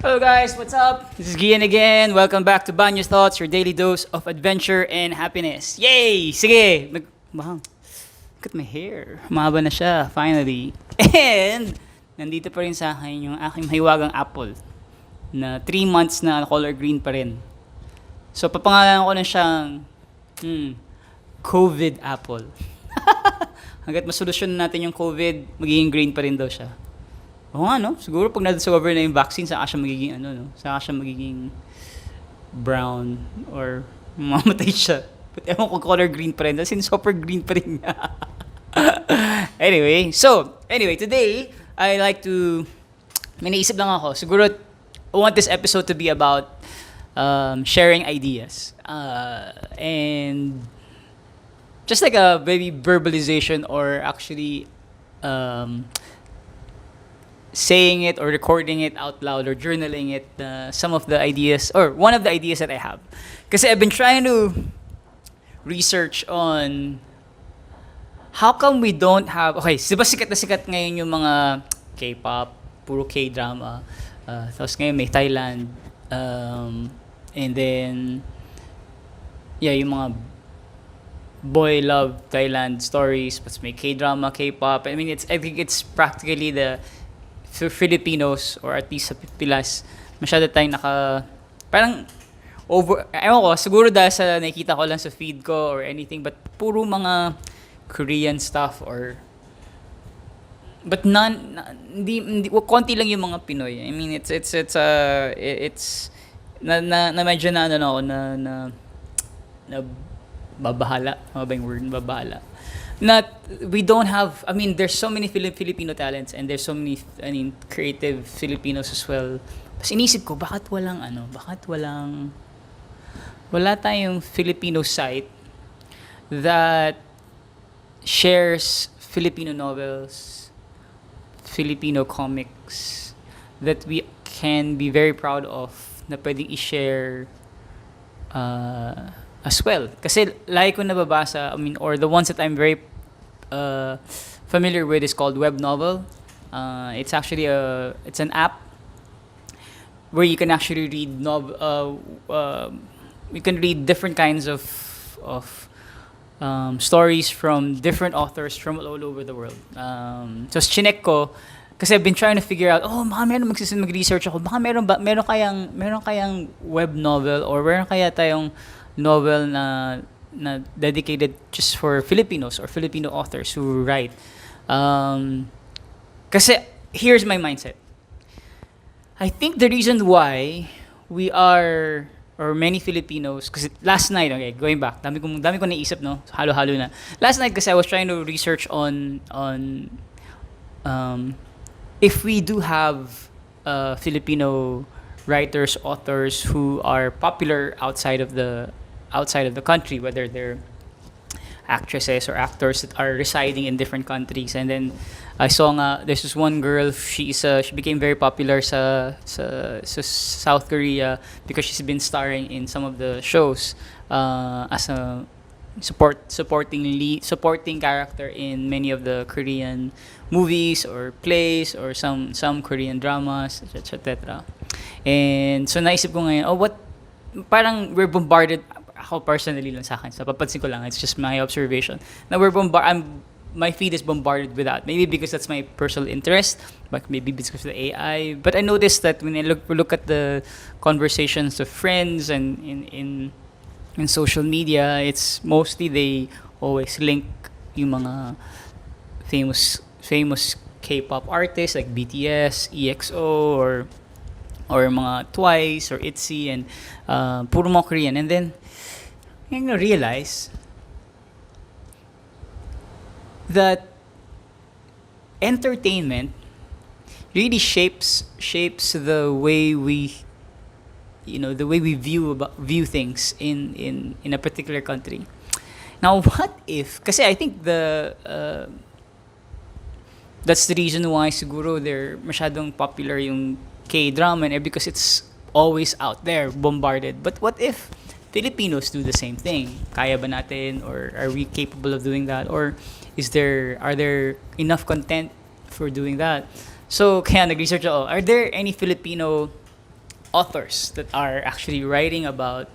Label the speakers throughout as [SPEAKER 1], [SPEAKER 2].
[SPEAKER 1] Hello guys, what's up? This is Gian again. Welcome back to Banyo's Thoughts, your daily dose of adventure and happiness. Yay! Sige! Wow, look at my hair. Mahaba na siya, finally. And, nandito pa rin sa akin yung aking mahiwagang apple na 3 months na color green pa rin. So, papangalan ko na siyang COVID apple. Hanggat masolusyon natin yung COVID, magiging green pa rin daw siya. Oo nga, no? Siguro pag na-discover na yung vaccine, saka siya magiging, saka siya magiging brown or mamatay siya. But ewan ko color green pa rin. Kasi super green pa rin niya. Anyway, today, I like to, may naisip lang ako. Siguro, I want this episode to be about sharing ideas. And just like a maybe verbalization or actually saying it or recording it out loud or journaling it, some of the ideas or one of the ideas that I have. Kasi I've been trying to research on how come we don't have, okay, diba sikat na sikat ngayon yung mga K-pop, puro K-drama, tapos ngayon may Thailand, and then, yeah, yung mga boy love Thailand stories, but may K-drama, K-pop. I mean, I think it's practically the for Filipinos or at least sa Pilas, masyado tayong parang ewan ko, siguro dahil sa nakikita ko lang sa feed ko or anything, but puro mga Korean stuff or but hindi konti lang yung mga Pinoy. I mean, it's na medyo na ako na babahala, ano ba yung word, babahala. We don't have, I mean, there's so many Filipino talents and there's so many, creative Filipinos as well. Tapos inisip ko, bakit wala tayong Filipino site that shares Filipino novels, Filipino comics, that we can be very proud of, na pwedeng i-share as well. Kasi lagi ko nababasa, or the ones that I'm very familiar with is called web novel. It's actually it's an app where you can actually read you can read different kinds of stories from different authors from all over the world. So chinek ko kasi I've been trying to figure out, baka meron mag-research ako, baka meron kayang web novel or meron kaya tayong novel na dedicated just for Filipinos or Filipino authors who write. Kasi here's my mindset. I think the reason why we are, or many Filipinos, kasi last night, okay, going back, dami ko naisip, no? Halo-halo na. Last night kasi I was trying to research on if we do have Filipino writers, authors who are popular outside of the country, whether they're actresses or actors that are residing in different countries. And then I saw there's this one girl, she became very popular sa South Korea because she's been starring in some of the shows as a supporting character in many of the Korean movies or plays or some Korean dramas, etc. And so naisip ko ngayon, parang we're bombarded. Ako personally lang sa akin, sa papansin ko lang, it's just my observation, na my feed is bombarded with that. Maybe because that's my personal interest, but maybe because of the AI. But I noticed that when I look at the conversations of friends and in social media, it's mostly they always link yung mga famous K-pop artists like BTS, EXO, or mga Twice or ITZY, and puro mga Korean. And then I'm gonna realize that entertainment really shapes the way we view things in a particular country. Now, what if? Kasi I think that's the reason why siguro they're masyadong popular yung K-drama, and because it's always out there, bombarded. But what if Filipinos do the same thing? Kaya ba natin, or are we capable of doing that? Or are there enough content for doing that? So, kaya nag-research ako, are there any Filipino authors that are actually writing about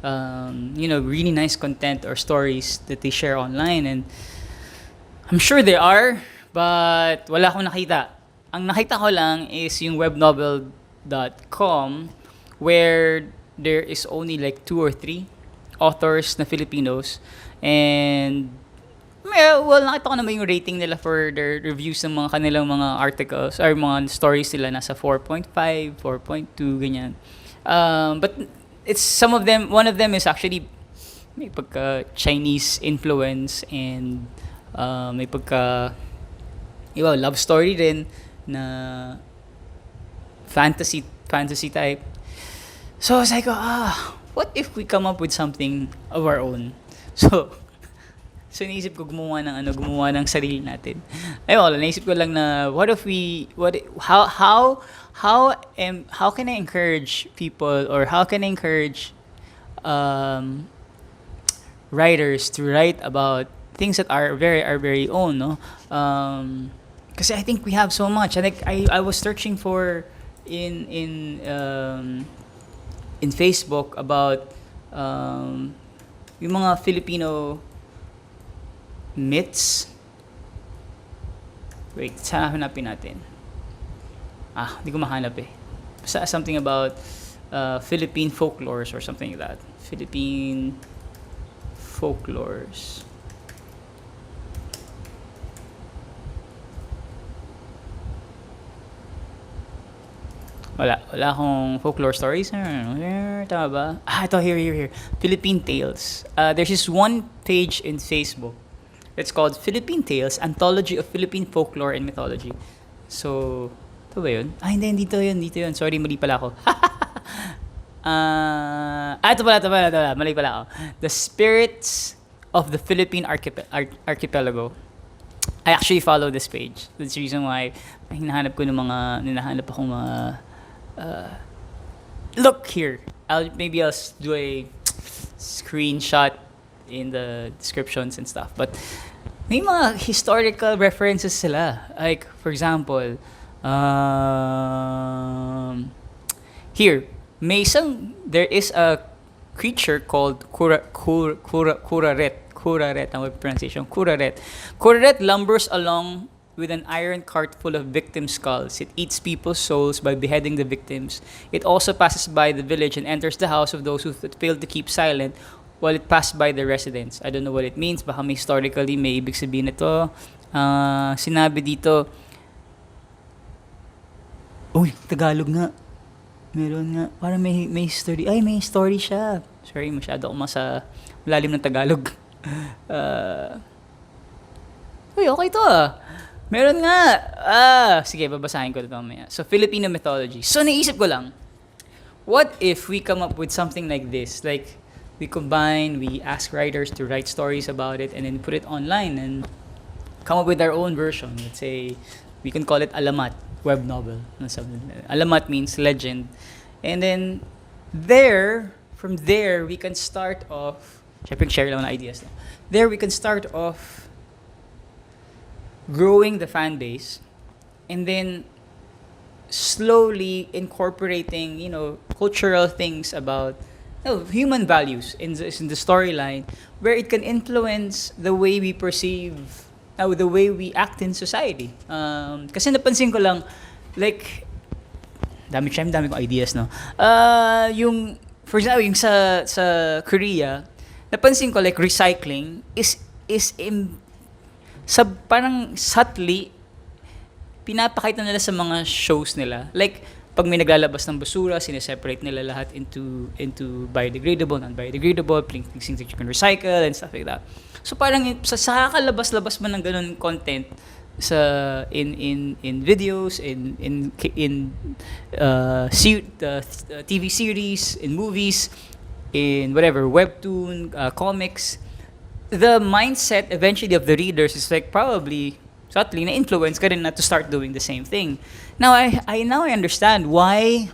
[SPEAKER 1] really nice content or stories that they share online. And I'm sure there are, but wala akong nakita. Ang nakita ko lang is yung webnovel.com, where there is only like two or three authors na Filipinos. And well, nakita ko naman yung rating nila for their reviews ng mga kanilang mga articles or mga stories nila, nasa 4.5, 4.2, ganyan. But it's some of them, one of them is actually may pagka Chinese influence, and may pagka love story din na fantasy type. So I was like, what if we come up with something of our own? So naisip ko gumawa ng sarili natin. Ayun, naisip ko lang na how can I encourage people, or how can I encourage writers to write about things that are very own, no? Kasi I think we have so much. I was searching for in Facebook about yung mga Filipino myths. Wait, saan hanapin natin? Hindi ko mahanap eh. Basta something about Philippine folklores or something like that. Philippine folklores. Wala akong folklore stories. Tama ba? Ito, here. Philippine Tales. There's this one page in Facebook. It's called Philippine Tales, Anthology of Philippine Folklore and Mythology. So, ito ba yun? Hindi, dito yun. Sorry, mali pala ako. Ito pala. Mali pala ako. The Spirits of the Philippine Archipelago. I actually follow this page. That's the reason why hinahanap akong mga look here. I'll do a screenshot in the descriptions and stuff. But may mga historical references sila. Like, for example, here, there is a creature called Kuraret. Kuraret, ang pronunciation. Kuraret. Kuraret lumbers along with an iron cart full of victim skulls. It eats people's souls by beheading the victims. It also passes by the village and enters the house of those who failed to keep silent while it passed by the residents. I don't know what it means. Baka may historically may ibig sabihin nito. Sinabi dito, Tagalog nga. Meron nga. Parang may story. May story siya. Sorry, masyado ako sa malalim ng Tagalog. Okay to Meron nga. Sige, babasahin ko ito mamaya. So, Filipino mythology. So, naisip ko lang, what if we come up with something like this? Like, we ask writers to write stories about it and then put it online and come up with our own version. Let's say, we can call it Alamat, web novel. Alamat means legend. And then, from there, we can start off, syempre share lang ng ideas. There, we can start off growing the fan base and then slowly incorporating, cultural things about human values in the storyline, where it can influence the way we perceive, the way we act in society. Kasi napansin ko lang, like, dami kong ideas, no? For example, yung sa Korea, napansin ko, like, recycling is parang subtly pinapakita nila sa mga shows nila. Like, pag may naglalabas ng basura, sineseparate nila lahat into biodegradable, non-biodegradable, things that you can recycle and stuff like that. So parang sa kakalabas-labas man ng ganun content in videos, in TV series, in movies, in whatever, webtoon, comics, the mindset eventually of the readers is like probably subtly na influence ka rin na to start doing the same thing. Now I understand why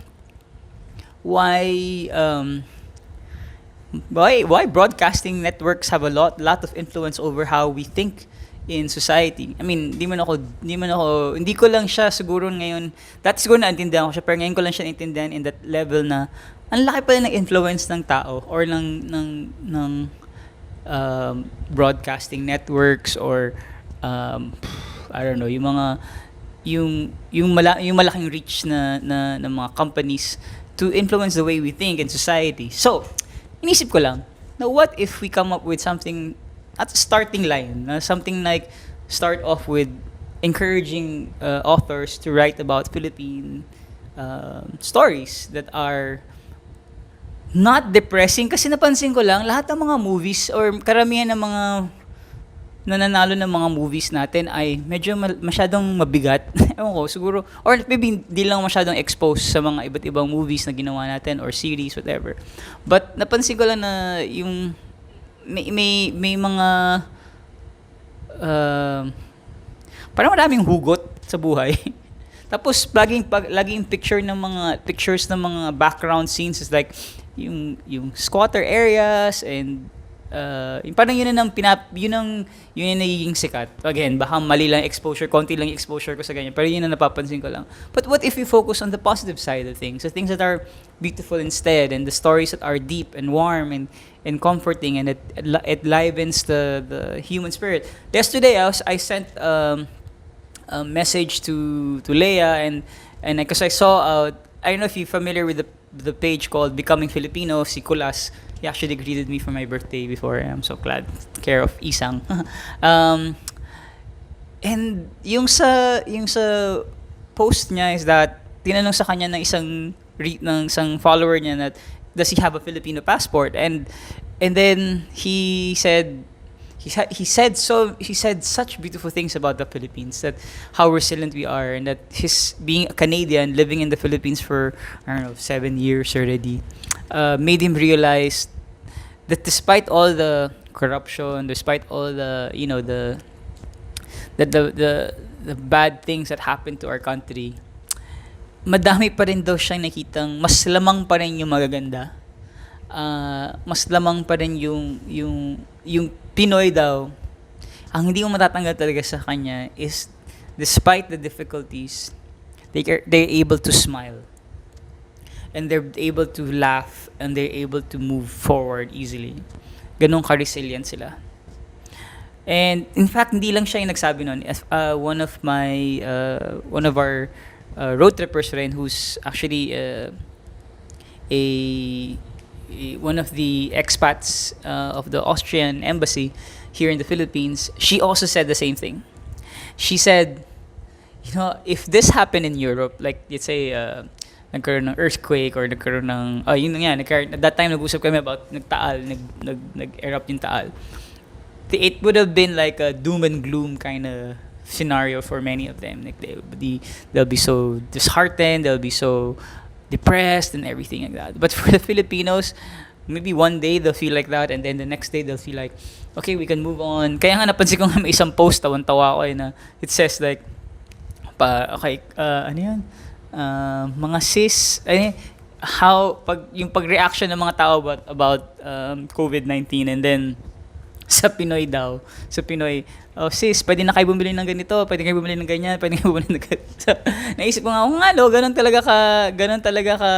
[SPEAKER 1] broadcasting networks have a lot of influence over how we think in society. I mean, hindi ko lang siya siguro ngayon, dati siguro naintindihan ko siya, pero ngayon ko lang siya naintindihan in that level na ang laki pala ng influence ng tao or ng broadcasting networks or I don't know, yung malaking reach na ng mga companies to influence the way we think in society. So, inisip ko lang, now what if we come up with something at the starting line, something like start off with encouraging authors to write about Philippine stories that are not depressing, kasi napansin ko lang lahat ng mga movies or karamihan ng mga nananalo ng mga movies natin ay medyo masyadong mabigat. Ewan ko, siguro, or maybe hindi lang masyadong exposed sa mga iba't ibang movies na ginawa natin or series, whatever. But napansin ko lang na yung may mga parang maraming hugot sa buhay. Tapos laging pictures ng mga background scenes is like yung squatter areas and yung parang yun ang nagiging sikat. Again, baka mali lang exposure, konti lang exposure ko sa ganyan, pero yun ang napapansin ko lang. But what if we focus on the positive side of things, the things that are beautiful instead, and the stories that are deep and warm and comforting, and it livens the human spirit. Yesterday, I sent a message to Leia, and because I saw I don't know if you're familiar with the page called Becoming Filipino, si Kulas. He actually greeted me for my birthday before. I'm so glad. Care of Isang. And yung sa post niya is that tinanong sa kanya ng isang follower niya na does he have a Filipino passport, and then he said such beautiful things about the Philippines, that how resilient we are, and that his being a Canadian living in the Philippines for I don't know 7 years already made him realize that despite all the corruption, despite all the the bad things that happened to our country, madami pa rin daw siyang nakitang mas lamang pa rin yung magaganda. Mas lamang pa rin yung Pinoy daw. Ang hindi ko matatanggal talaga sa kanya is despite the difficulties, they're able to smile. And they're able to laugh, and they're able to move forward easily. Ganun ka-resilient sila. And in fact, hindi lang siya yung nagsabi nun. One of our road trippers rin, who's actually one of the expats of the Austrian embassy here in the Philippines, she also said the same thing. She said, if this happened in Europe, like let's say nagkaroon ng earthquake or nagkaroon ng at that time nag-usap kami about nag-erupt yung Taal. It would have been like a doom and gloom kind of scenario for many of them. Like they'll be so disheartened, they'll be so depressed and everything like that. But for the Filipinos, maybe one day they'll feel like that, and then the next day they'll feel like, okay, we can move on. Kaya nga napansin ko nga may isang post, tawan-tawa ko na it says like, ano yan? Mga cis, yung pag-reaction ng mga tao about COVID-19, and then sa Pinoy, oh sis, pwede na kayo bumili ng ganito, pwede kayo bumili ng ganyan, pwede kayo bumili ng ganito. So, naisip ko nga, ganun talaga ka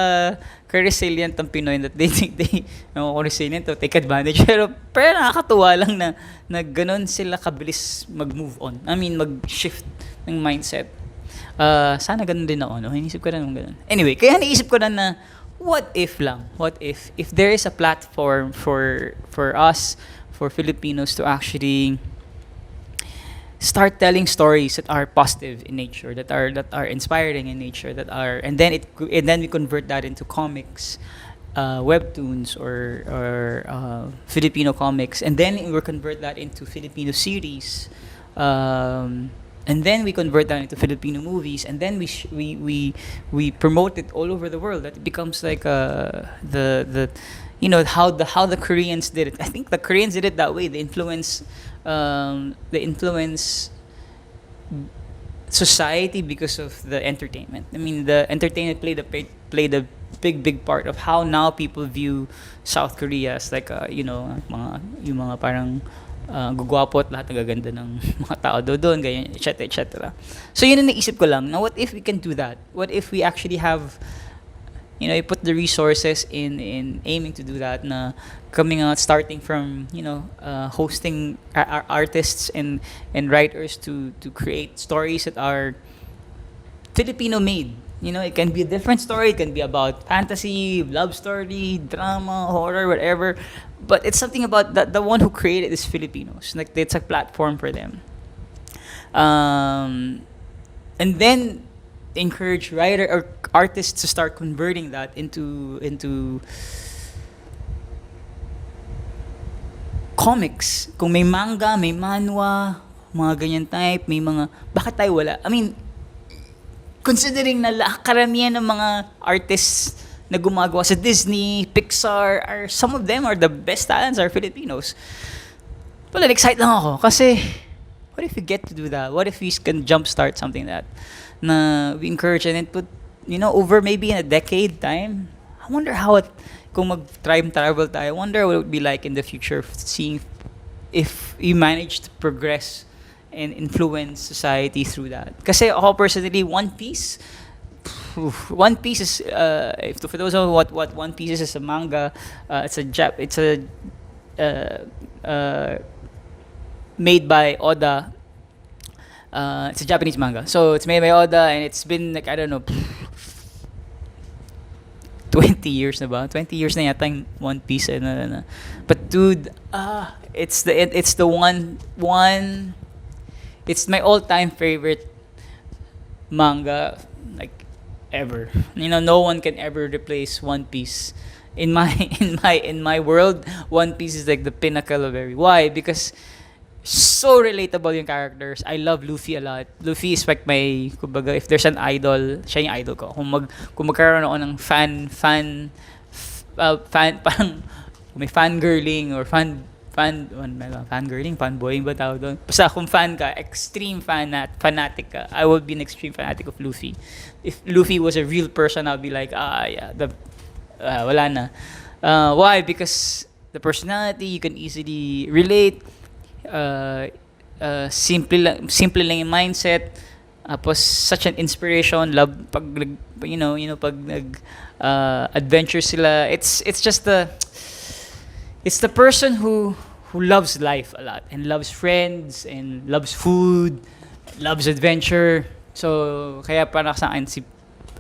[SPEAKER 1] resilient ang Pinoy, that they resilient to take advantage. Pero nakakatuwa lang na ganun sila kabilis mag-move on. I mean, mag-shift ng mindset. Sana ganun din ako, no? Inisip ko na nung ganun. Anyway, kaya naisip ko na what if there is a platform for us, for Filipinos to actually start telling stories that are positive in nature, that are inspiring in nature, and then we convert that into comics, webtoons or Filipino comics, and then we convert that into Filipino series, and then we convert that into Filipino movies, and then we promote it all over the world. That it becomes like how the Koreans did it. I think the Koreans did it that way. They influence society because of the entertainment. I mean, the entertainment played a big part of how now people view South Korea as like yung mga parang gugwapo at lahat nagaganda ng mga tao doon, ganyan, etc. etc. So yun ang naisip ko lang, na what if we can do that? What if we actually have, you put the resources in aiming to do that, na coming out, starting from, hosting our artists and writers to create stories that are Filipino made. It can be a different story. It can be about fantasy, love story, drama, horror, whatever. But it's something about the one who created is Filipinos. Like, it's a platform for them. And then encourage writer or artists to start converting that into comics. Kung may manga, may manhwa, mga ganyan type, may mga, bakit tayo wala? I mean, considering na karamihan ng mga artists na gumagawa sa Disney, Pixar, some of them are the best talents are Filipinos. Well, excited lang ako kasi what if we get to do that? What if we can jumpstart something that na we encourage and then put, over maybe in a decade time, I wonder how kung mag-time travel tayo, I wonder what it would be like in the future, seeing if we manage to progress and influence society through that. Kasi ako personally, One Piece is for those who know what One Piece is a manga. It's made by Oda. It's a Japanese manga. So it's made by Oda, and it's been like, I don't know, 20 years na ba? 20 years na yata yung One Piece. But dude, it's the one. It's my all-time favorite manga, like, ever. No one can ever replace One Piece. In my world, One Piece is like the pinnacle of why? Because so relatable yung characters. I love Luffy a lot. Luffy is like my, kumbaga, if there's an idol, siya yung idol ko. Kung magkaroon ako ng fan, parang may fangirling or fangirling, fanboying ba tawag doon? Basta kung fan ka, extreme fanatic ka, I would be an extreme fanatic of Luffy. If Luffy was a real person, I'd be like, wala na. Why? Because the personality, you can easily relate. Simple lang yung mindset. Tapos such an inspiration, love pag pag adventure sila. It's just it's the person who loves life a lot and loves friends and loves food, loves adventure. So kaya para sa akin si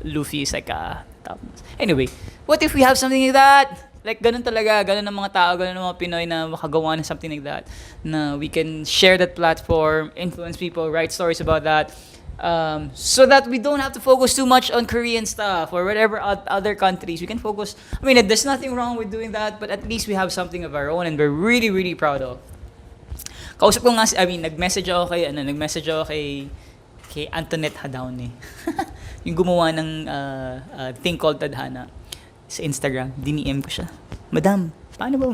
[SPEAKER 1] Luffy is like top. Anyway, what if we have something like that? Like ganun ng mga tao, ganun ng mga Pinoy na makagawa ng something like that. Na we can share that platform, influence people, write stories about that. So that we don't have to focus too much on Korean stuff or whatever other countries. We can focus. I mean, there's nothing wrong with doing that, but at least we have something of our own and we're really, really proud of. Kausap ko nga, nag-message ako kay Antoinette Hadaone. Yung gumawa ng thing called Tadhana sa Instagram. DM ko siya. Madam, paano ba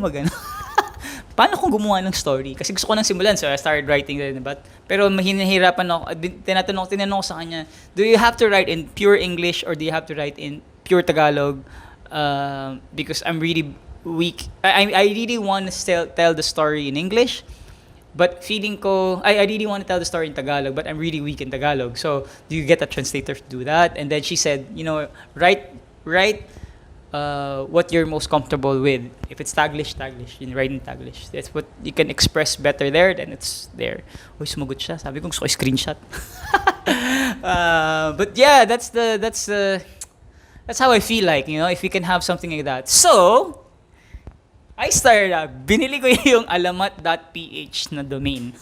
[SPEAKER 1] paano kung gumawa ng story? Kasi gusto ko nang simulan, so I started writing din. Pero mahihirapan ako. Tinanong ko sa kanya, do you have to write in pure English or do you have to write in pure Tagalog? Because I'm really weak. I really want to tell the story in English, but feeling ko, I really want to tell the story in Tagalog, but I'm really weak in Tagalog. So, do you get a translator to do that? And then she said, write what you're most comfortable with. If it's Taglish, you write in Taglish. That's what you can express better there, then it's there. Uy, sumagot siya. Sabi ko, gusto ko screenshot. But yeah, that's how I feel like, if we can have something like that. So, I started binili ko yung alamat.ph na domain.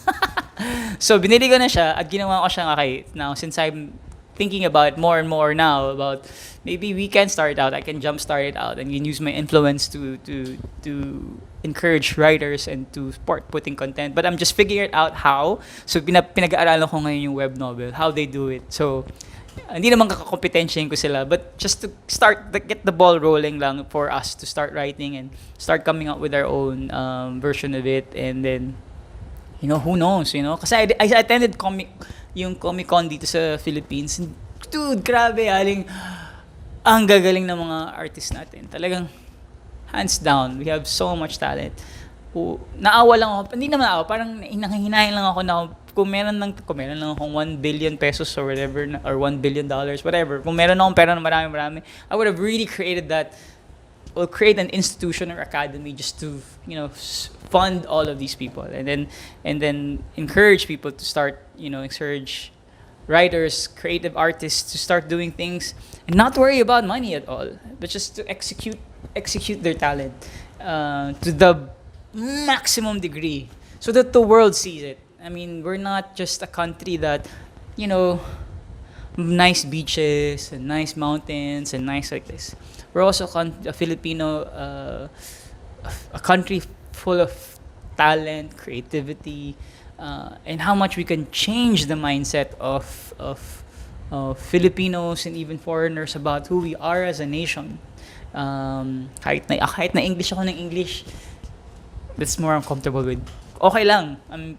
[SPEAKER 1] So, binili ko na siya at ginawa ko siya now, since I'm thinking about more and more now about maybe we can start out, I can jumpstart it out and can use my influence to encourage writers and to support putting content. But I'm just figuring out how. So pinag-aaralan ko ngayon yung web novel, how they do it. So hindi naman kakakompetensyahin ko sila, but just to get the ball rolling lang for us to start writing and start coming up with our own version of it. And then, who knows, Kasi I attended yung Comic-Con dito sa Philippines. Dude, grabe, ang gagaling ng mga artists natin. Talagang, hands down, we have so much talent. naawa lang ako. Hindi naman naawa, parang hinahinahin lang ako na kung meron lang akong 1 billion pesos or whatever, or $1 billion, whatever. Kung meron akong pera na marami, I would have really created that, or create an institution or academy just to, fund all of these people, and then encourage people to start, encourage writers, creative artists to start doing things and not worry about money at all, but just to execute their talent to the maximum degree so that the world sees it. I mean, we're not just a country that, nice beaches and nice mountains and nice like this. We're also a Filipino, a country full of talent, creativity, and how much we can change the mindset of Filipinos and even foreigners about who we are as a nation. Kahit na English ako ng English, that's more I'm comfortable with. Okay lang. I'm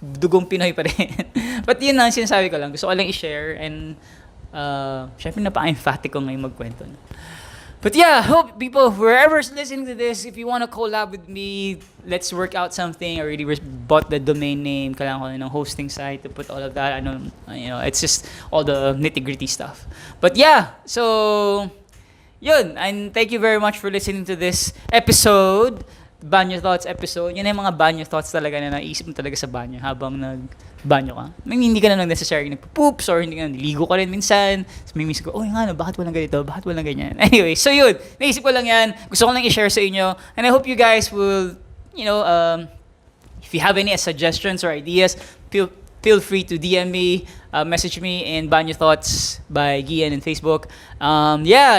[SPEAKER 1] dugong Pinoy pa rin. But yun lang, sinasabi ko lang. Gusto ko lang i-share and syempre napaka-emphatic ko ngayon magkwento. But yeah, hope people, whoever's listening to this, if you want to collab with me, let's work out something. I already bought the domain name. Kailangan ko ng hosting site to put all of that. It's just all the nitty-gritty stuff. But yeah, so yun. And thank you very much for listening to this episode. Banyo Thoughts episode. Yun yung mga banyo thoughts talaga na naisip mo talaga sa banyo habang nagbanyo ka. Hindi ka na necessarily nagpo-poops or hindi ka na niligo ka rin minsan. So, may misip ko, bakit walang ganito? Bakit walang ganyan? Anyway, so yun. Naisip ko lang yan. Gusto ko lang i-share sa inyo. And I hope you guys will, if you have any suggestions or ideas, feel free to DM me, message me in Banyo Thoughts by Gian in Facebook.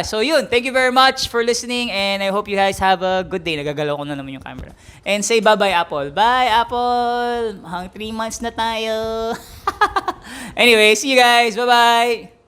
[SPEAKER 1] So yun. Thank you very much for listening and I hope you guys have a good day. Nagagalaw ko na naman yung camera. And say bye-bye, Apple. Bye, Apple! Hang 3 months na tayo. Anyway, see you guys. Bye-bye!